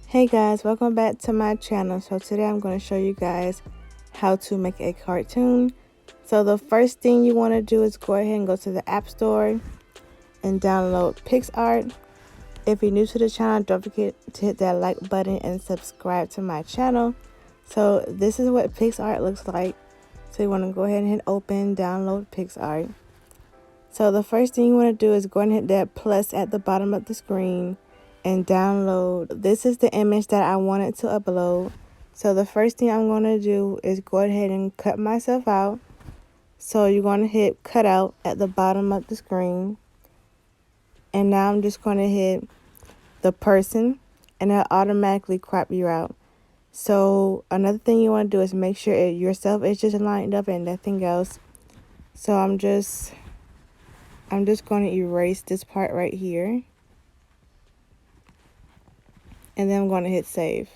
Hey guys, welcome back to my channel. So today I'm going to show you guys how to make a cartoon. So the first thing you want to do is go ahead and go to the App Store and download PicsArt. If you're new to the channel, don't forget to hit that like button and subscribe to my channel. So this is what PicsArt looks like. So you want to go ahead and hit open, download PicsArt. So the first thing you want to do is go ahead and hit that plus at the bottom of the screen and download. This is the image that I wanted to upload. So the first thing I'm going to do is go ahead and cut myself out. So you're going to hit cut out at the bottom of the screen. And now I'm just going to hit the person and it'll automatically crop you out. So another thing you want to do is make sure yourself is just lined up and nothing else. So I'm just going to erase this part right here. And then I'm going to hit save.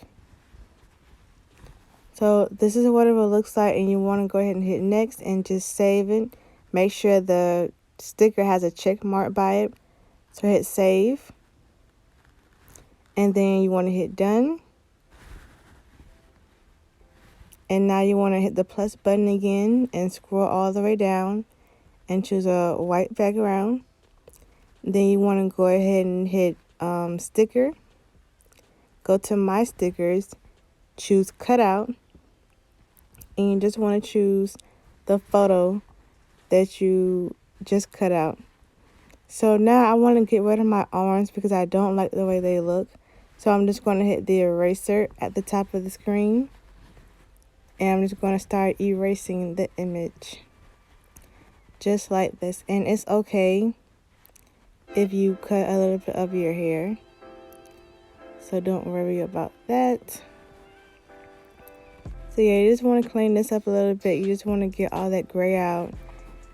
So this is what it looks like, and you want to go ahead and hit next and just save it. Make sure the sticker has a check mark by it. So hit save. And then you want to hit done. And now you want to hit the plus button again and scroll all the way down and choose a white background. Then you want to go ahead and hit sticker. Go to my stickers, choose cutout, and you just want to choose the photo that you just cut out. So now I want to get rid of my arms because I don't like the way they look. So I'm just going to hit the eraser at the top of the screen. And I'm just going to start erasing the image. Just like this. And it's okay if you cut a little bit of your hair. So don't worry about that. So yeah, you just want to clean this up a little bit. You just want to get all that gray out.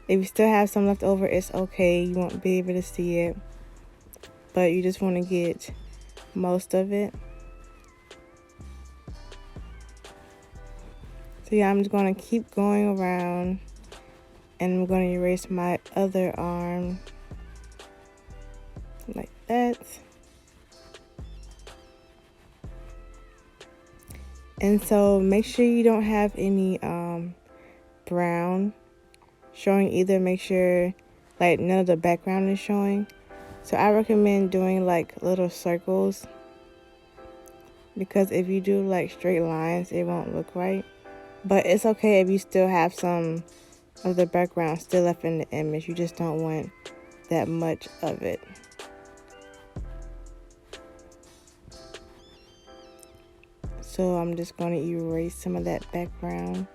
If you still have some left over, it's okay. You won't be able to see it. But you just want to get most of it. So yeah, I'm just going to keep going around. And I'm going to erase my other arm. Like that. And so make sure you don't have any brown showing either. Make sure like none of the background is showing. So I recommend doing like little circles, because if you do like straight lines, it won't look right. But it's okay if you still have some of the background still left in the image. You just don't want that much of it. So I'm just going to erase some of that background.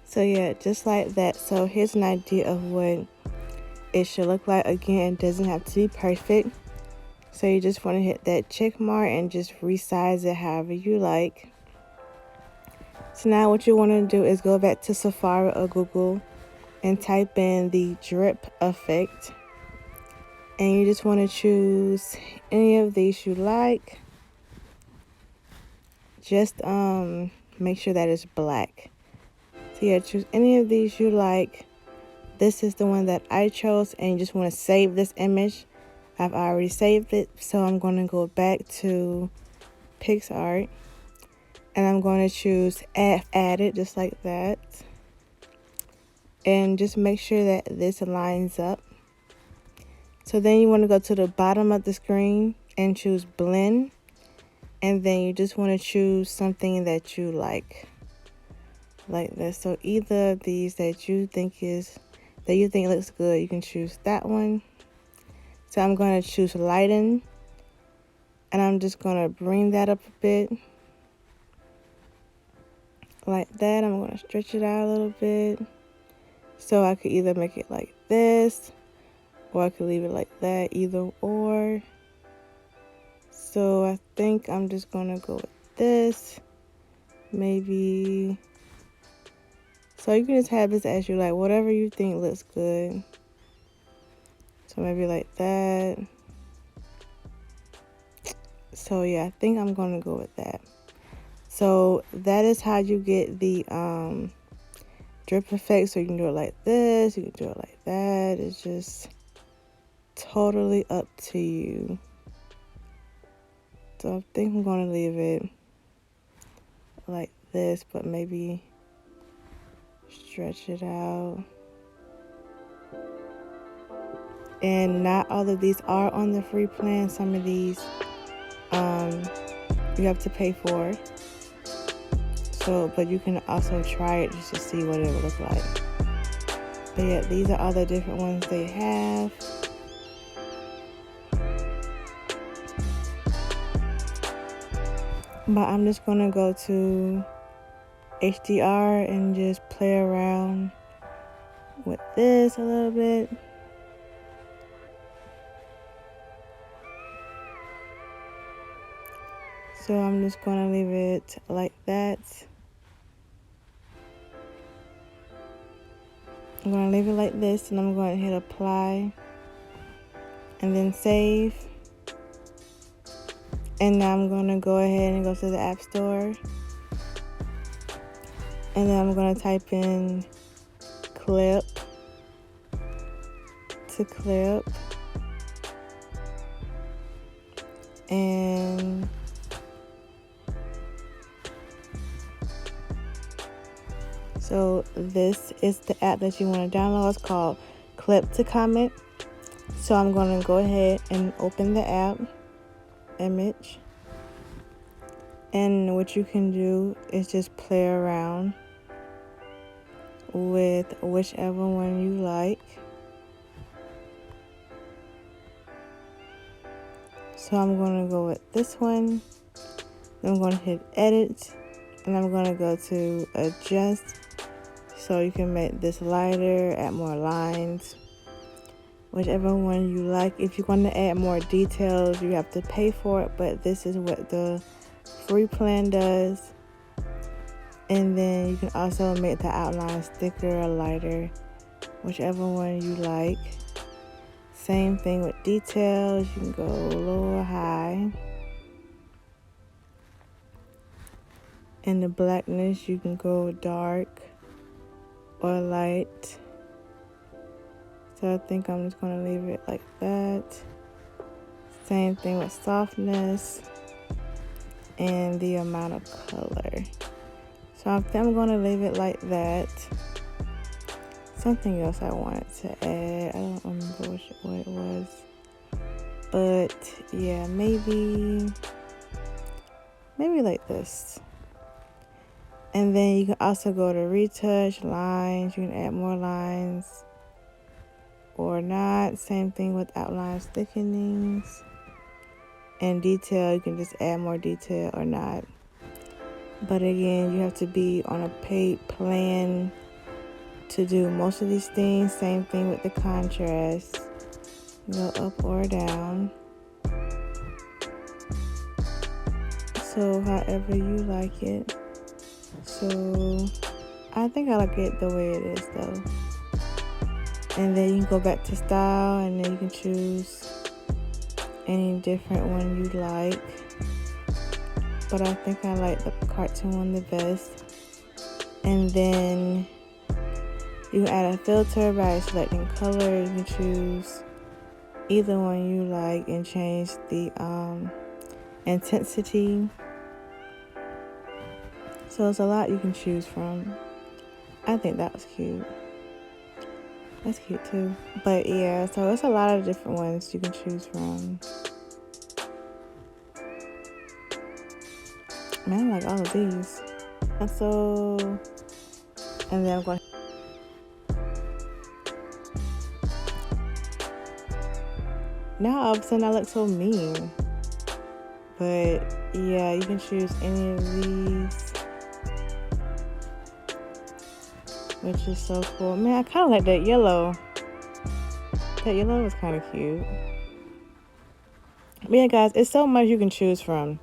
So yeah, just like that. So here's an idea of what it should look like. Again, it doesn't have to be perfect. So you just want to hit that check mark and just resize it however you like. So now what you want to do is go back to Safari or Google and type in the drip effect. And you just want to choose any of these you like. Just make sure that it's black. So yeah, choose any of these you like. This is the one that I chose, and you just want to save this image. I've already saved it, so I'm going to go back to PicsArt, and I'm going to choose add it, just like that. And just make sure that this lines up. So then you want to go to the bottom of the screen and choose blend, and then you just want to choose something that you like this. So either of these that you think looks good, you can choose that one. So I'm going to choose lighten, and I'm just going to bring that up a bit like that. I'm going to stretch it out a little bit. So I could either make it like this, or I could leave it like that, either or. So I think I'm just gonna go with this. Maybe, so you can just have this as you like, whatever you think looks good. So maybe like that. So yeah, I think I'm gonna go with that. So that is how you get the drip effect. So you can do it like this, you can do it like that. It's just totally up to you. So I think I'm gonna leave it like this, but maybe stretch it out. And not all of these are on the free plan. Some of these you have to pay for. So, but you can also try it just to see what it would look like. But yeah, these are all the different ones they have. But I'm just gonna go to HDR and just play around with this a little bit. So I'm just gonna leave it like that. I'm gonna leave it like this, and I'm going to hit apply and then save. And now I'm gonna go ahead and go to the App Store, and then I'm gonna type in clip to clip, and so this is the app that you want to download. It's called Clip to Comment. So I'm going to go ahead and open the app image, and what you can do is just play around with whichever one you like. So I'm going to go with this one. Then I'm going to hit edit, and I'm going to go to adjust. So you can make this lighter, add more lines, whichever one you like. If you want to add more details, you have to pay for it, but this is what the free plan does. And then you can also make the outline thicker or lighter, whichever one you like. Same thing with details. You can go low or high. And the blackness, you can go dark or light. So I think I'm just going to leave it like that. Same thing with softness and the amount of color. So I think I'm going to leave it like that. Something else I wanted to add, I don't remember what it was. But yeah, maybe like this. And then you can also go to retouch, lines. You can add more lines or not. Same thing with outlines, thickenings. And detail, you can just add more detail or not. But again, you have to be on a paid plan to do most of these things. Same thing with the contrast. Go up or down. So however you like it. So I think I like it the way it is though. And then you can go back to style, and then you can choose any different one you like. But I think I like the cartoon one the best. And then you can add a filter by selecting color. You can choose either one you like and change the intensity. So it's a lot you can choose from. I think that was cute. That's cute too. But yeah, so it's a lot of different ones you can choose from. Man, I like all of these. And then I'm going. Now all of a sudden I look so mean. But yeah, you can choose any of these. which is so cool. Man, I kind of like that yellow. That yellow is kind of cute. But yeah, guys, it's so much you can choose from.